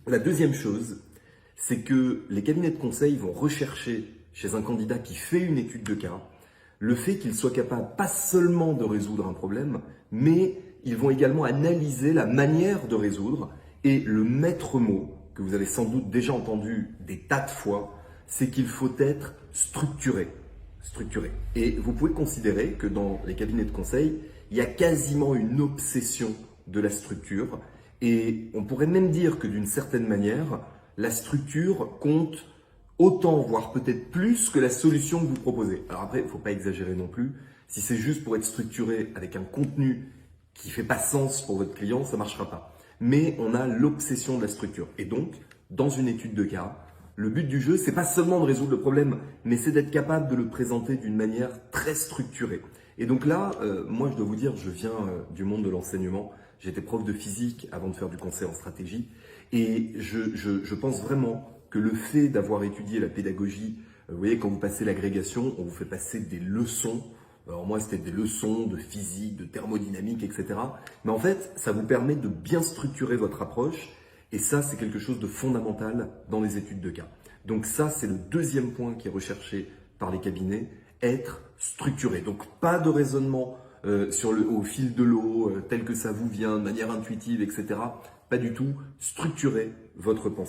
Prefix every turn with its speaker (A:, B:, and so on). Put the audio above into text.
A: La deuxième chose, c'est que les cabinets de conseil vont rechercher chez un candidat qui fait une étude de cas le fait qu'il soit capable pas seulement de résoudre un problème, mais ils vont également analyser la manière de résoudre. Et le maître mot, que vous avez sans doute déjà entendu des tas de fois, c'est qu'il faut être structuré. Structuré. Et vous pouvez considérer que dans les cabinets de conseil, il y a quasiment une obsession de la structure. Et on pourrait même dire que d'une certaine manière, la structure compte autant, voire peut-être plus que la solution que vous proposez. Alors après, il ne faut pas exagérer non plus. Si c'est juste pour être structuré avec un contenu qui ne fait pas sens pour votre client, ça ne marchera pas. Mais on a l'obsession de la structure. Et donc, dans une étude de cas, le but du jeu, c'est pas seulement de résoudre le problème, mais c'est d'être capable de le présenter d'une manière très structurée. Et donc là, moi je dois vous dire, je viens du monde de l'enseignement. J'étais prof de physique avant de faire du conseil en stratégie. Et je pense vraiment que le fait d'avoir étudié la pédagogie, vous voyez, quand vous passez l'agrégation, on vous fait passer des leçons. Alors moi, c'était des leçons de physique, de thermodynamique, etc. Mais en fait, ça vous permet de bien structurer votre approche. Et ça, c'est quelque chose de fondamental dans les études de cas. Donc ça, c'est le deuxième point qui est recherché par les cabinets, être structuré. Donc pas de raisonnement au fil de l'eau, tel que ça vous vient, de manière intuitive, etc. Pas du tout. Structurer votre pensée.